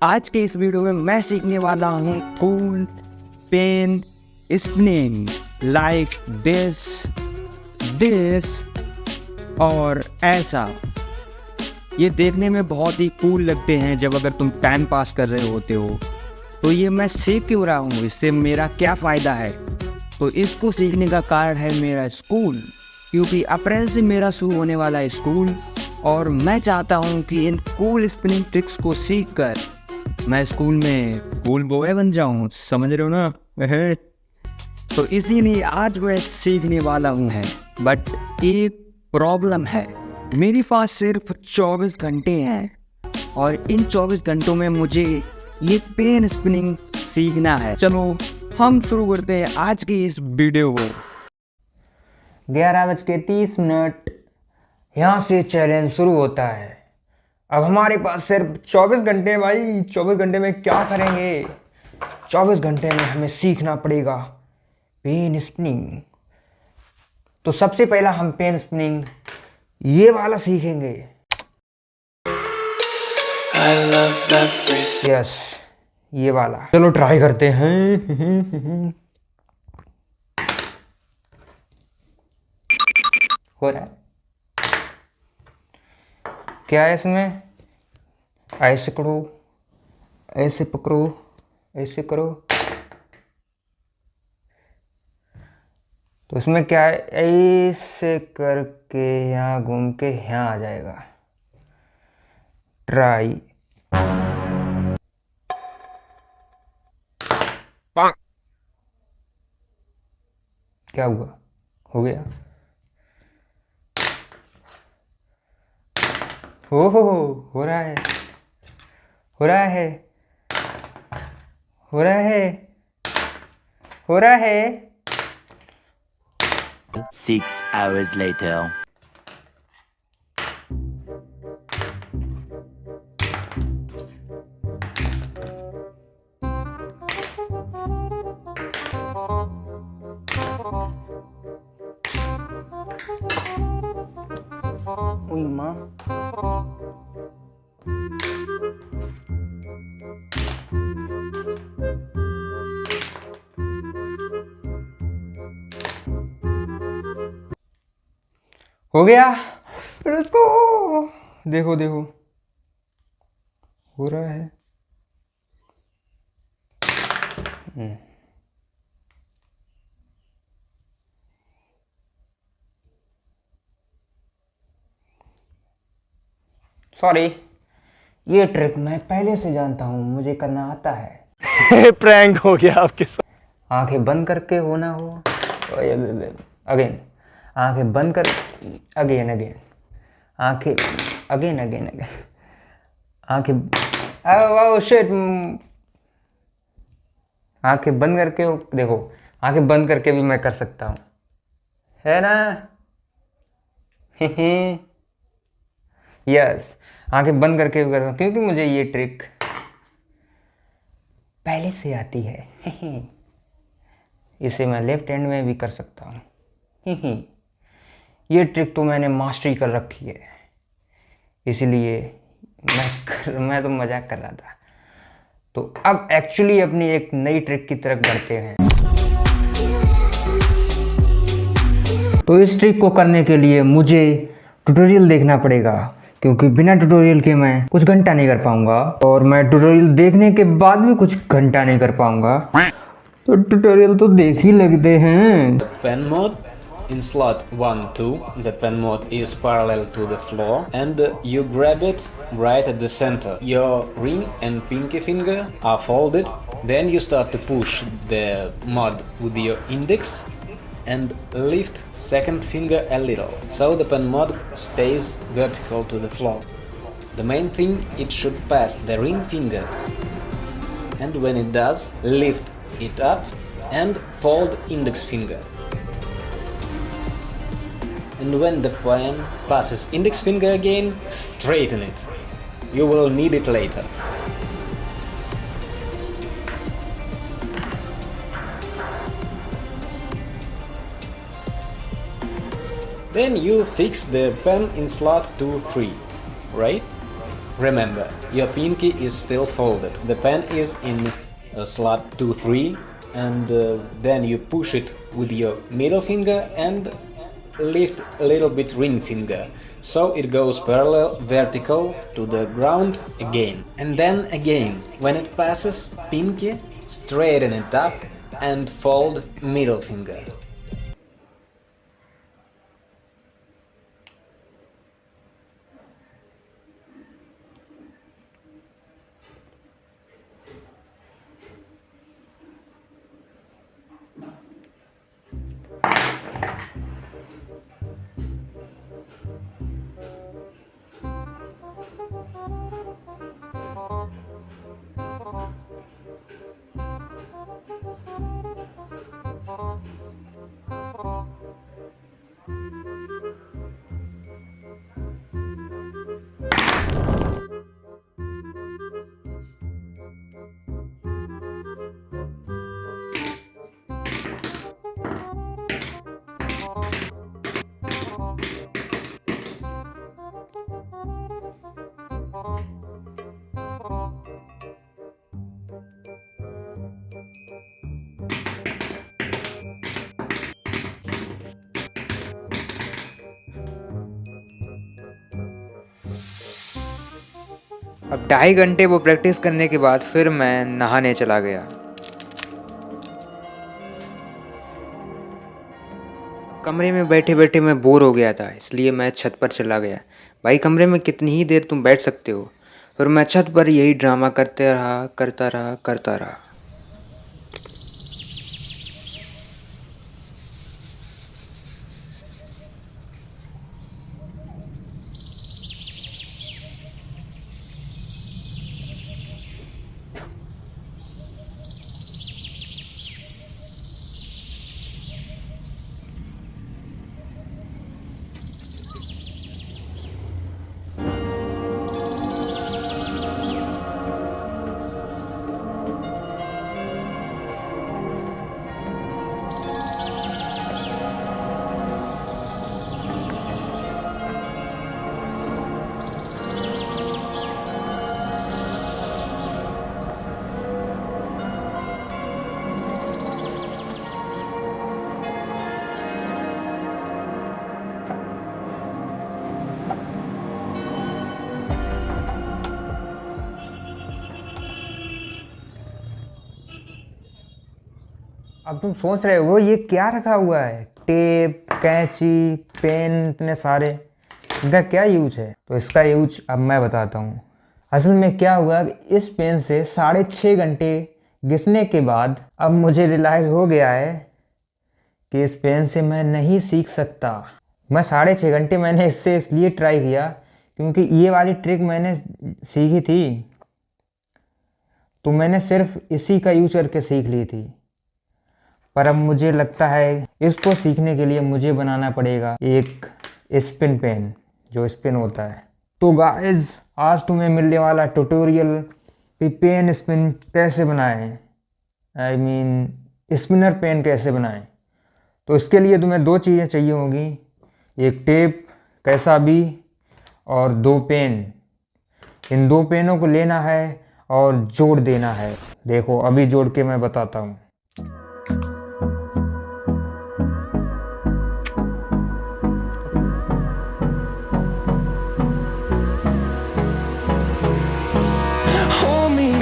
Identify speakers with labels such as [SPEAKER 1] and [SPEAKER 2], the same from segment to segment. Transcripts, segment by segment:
[SPEAKER 1] आज के इस वीडियो में मैं सीखने वाला हूँ cool pen spinning like this और ऐसा। ये देखने में बहुत ही कूल लगते हैं जब अगर तुम टाइम पास कर रहे होते हो। तो ये मैं सीख क्यों रहा हूँ, इससे मेरा क्या फ़ायदा है? तो इसको सीखने का कारण है मेरा स्कूल, क्योंकि अप्रैल से मेरा शुरू होने वाला है स्कूल और मैं चाहता हूँ कि इन कूल स्पिनिंग ट्रिक्स को सीख कर मैं स्कूल में कूल बॉय बन जाऊँ। समझ रहे हो ना? तो इसीलिए आज मैं सीखने वाला हूँ है। बट एक प्रॉब्लम है, मेरे पास सिर्फ 24 घंटे हैं और इन 24 घंटों में मुझे ये पेन स्पिनिंग सीखना है। चलो हम शुरू करते हैं आज की इस वीडियो को। 11:30 यहाँ से चैलेंज शुरू होता है। अब हमारे पास सिर्फ 24 घंटे हैं भाई। 24 घंटे में क्या करेंगे? 24 घंटे में हमें सीखना पड़ेगा पेन स्पिनिंग। तो सबसे पहला हम पेन स्पिनिंग ये वाला सीखेंगे। यस, ये वाला। चलो ट्राई करते हैं। हो रहा है क्या है इसमें? ऐसे करो, ऐसे पकड़ो, ऐसे करो। तो इसमें क्या है, ऐसे करके यहाँ घूम के यहाँ आ जाएगा। ट्राई। क्या हुआ? हो गया। हो रहा है, हो रहा है, हो रहा है, हो रहा है।
[SPEAKER 2] 6 hours later.
[SPEAKER 1] ओई माँ, हो गया। इसको देखो देखो, हो रहा है। सॉरी, ये ट्रिक मैं पहले से जानता हूँ, मुझे करना आता है।
[SPEAKER 3] प्रैंक हो गया आपके साथ।
[SPEAKER 1] आंखें बंद करके होना हो। अगेन, आंखें बंद कर, अगेन अगेन, आंखें अगेन अगेन अगेन, आंखें, ओह शिट। आंखें बंद करके देखो, आंखें बंद करके भी मैं कर सकता हूँ, है ना? यस, आंखें बंद करके भी करता हूँ क्योंकि मुझे ये ट्रिक पहले से आती है। इसे मैं लेफ्ट हैंड में भी कर सकता हूँ। ये ट्रिक तो मैंने मास्टरी कर रखी है, इसलिए मैं तो मजाक कर रहा था। तो अब एक्चुअली अपनी एक नई ट्रिक की तरफ बढ़ते हैं। तो इस ट्रिक को करने के लिए मुझे ट्यूटोरियल देखना पड़ेगा, क्योंकि बिना ट्यूटोरियल के मैं कुछ घंटा नहीं कर पाऊंगा और मैं ट्यूटोरियल देखने के बाद भी कुछ घंटा नहीं कर पाऊंगा। तो ट्यूटोरियल तो देख ही लगते हैं।
[SPEAKER 3] Pen mode in slot 1, 2. The pen mode is parallel to the floor and you grab it right at the center. Your ring and pinky finger are folded. Then you start to push the mod with your index and lift second finger a little, so the pen mod stays vertical to the floor. The main thing, it should pass the ring finger, and when it does, lift it up and fold index finger. And when the pen passes index finger again, straighten it. You will need it later. Then you fix the pen in slot 2, 3, right? Remember, your pinky is still folded. The pen is in slot 2-3, and then you push it with your middle finger and lift a little bit ring finger, so it goes parallel vertical to the ground again. And then again, when it passes pinky, straighten it up and fold middle finger.
[SPEAKER 4] अब 2.5 घंटे वो practice करने के बाद फिर मैं नहाने चला गया। कमरे में बैठे बैठे मैं बोर हो गया था, इसलिए मैं छत पर चला गया। भाई कमरे में कितनी ही देर तुम बैठ सकते हो। फिर मैं छत पर यही ड्रामा करता रहा। अब तुम सोच रहे हो ये क्या रखा हुआ है, टेप, कैंची, पेन, इतने सारे, इनका क्या यूज है? तो इसका यूज अब मैं बताता हूँ। असल में क्या हुआ कि इस पेन से 6.5 घंटे घिसने के बाद अब मुझे रियलाइज़ हो गया है कि इस पेन से मैं नहीं सीख सकता। मैं 6.5 घंटे मैंने इससे इसलिए ट्राई किया क्योंकि ये वाली ट्रिक मैंने सीखी थी, तो मैंने सिर्फ इसी का यूज करके सीख ली थी। पर अब मुझे लगता है इसको सीखने के लिए मुझे बनाना पड़ेगा एक स्पिन पेन, जो स्पिन होता है। तो गाइस, आज तुम्हें मिलने वाला ट्यूटोरियल कि पेन स्पिन कैसे बनाएं, आई मीन स्पिनर पेन कैसे बनाएं। तो इसके लिए तुम्हें 2 चीज़ें चाहिए होंगी, एक टेप कैसा भी और 2 पेन। इन 2 पेनों को लेना है और जोड़ देना है। देखो अभी जोड़ के मैं बताता हूँ।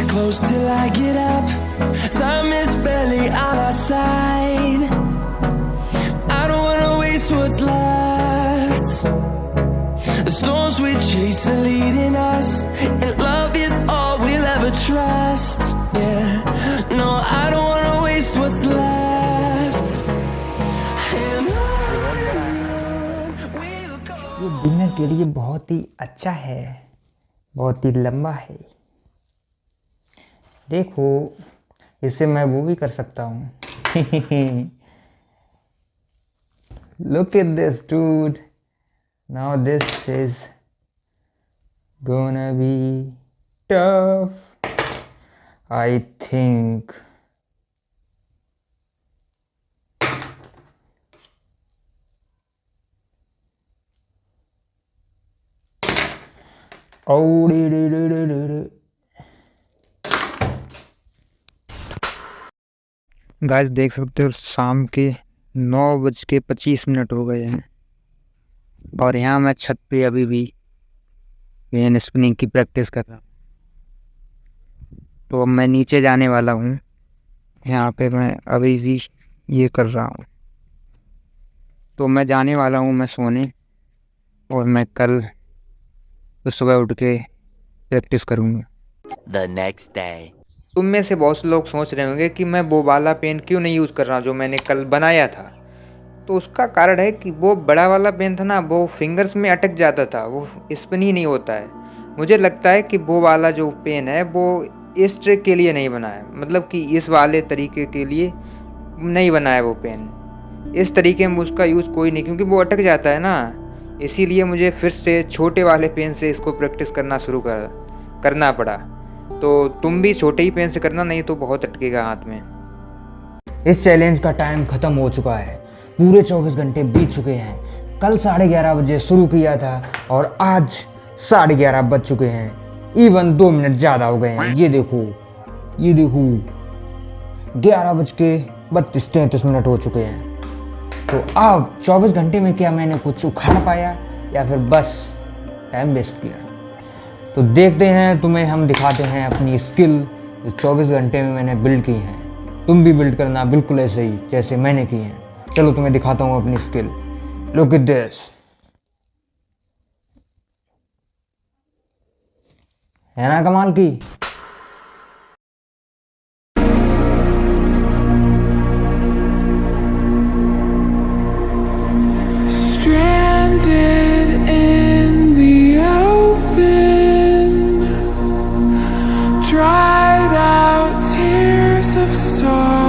[SPEAKER 5] Close till I get up. Time is barely on our side. I don't wanna waste what's left. The storms we chase are leading us, and love is all we'll ever trust. Yeah, no, I don't wanna waste what's left. And on we'll go.
[SPEAKER 4] ये dinner के लिए बहुत ही अच्छा है, बहुत ही लंबा है। देखो इससे मैं वो भी कर सकता हूँ। Look at this dude. Now this is gonna be tough, I think. Guys देख सकते हो शाम के 9:25 हो गए हैं और यहाँ मैं छत पे अभी भी पेन स्पिनिंग की प्रैक्टिस कर रहा हूँ। तो अब मैं नीचे जाने वाला हूँ। यहाँ पे मैं अभी भी ये कर रहा हूँ। तो मैं जाने वाला हूँ मैं सोने, और मैं कल सुबह उठ के प्रैक्टिस करूँगा।
[SPEAKER 2] The next day.
[SPEAKER 4] तुम में से बहुत से लोग सोच रहे होंगे कि मैं वो वाला पेन क्यों नहीं यूज़ कर रहा जो मैंने कल बनाया था। तो उसका कारण है कि वो बड़ा वाला पेन था ना, वो फिंगर्स में अटक जाता था, वो स्पिन ही नहीं होता है। मुझे लगता है कि वो वाला जो पेन है वो इस ट्रिक के लिए नहीं बना है, मतलब कि इस वाले तरीके के लिए नहीं बना है वो पेन। इस तरीके में उसका यूज़ कोई नहीं, क्योंकि वो अटक जाता है ना, इसीलिए मुझे फिर से छोटे वाले पेन से इसको प्रैक्टिस करना शुरू करना पड़ा। तो तुम भी छोटे ही पेन से करना, नहीं तो बहुत अटकेगा हाथ में। इस चैलेंज का टाइम ख़त्म हो चुका है, पूरे 24 घंटे बीत चुके हैं। कल 11:30 बजे शुरू किया था और आज 11:30 बज चुके हैं, इवन 2 मिनट ज़्यादा हो गए हैं। ये देखो 11:32-33 हो चुके हैं। तो अब 24 घंटे में क्या मैंने कुछ उखाड़ पाया या फिर बस टाइम वेस्ट किया? तो देखते हैं, तुम्हें हम दिखाते हैं अपनी स्किल जो 24 घंटे में मैंने बिल्ड की हैं। तुम भी बिल्ड करना बिल्कुल ऐसे ही जैसे मैंने की हैं। चलो तुम्हें दिखाता हूँ अपनी स्किल। लुक एट दिस, है ना कमाल की?
[SPEAKER 5] Stranded in the open, dried out tears of sorrow.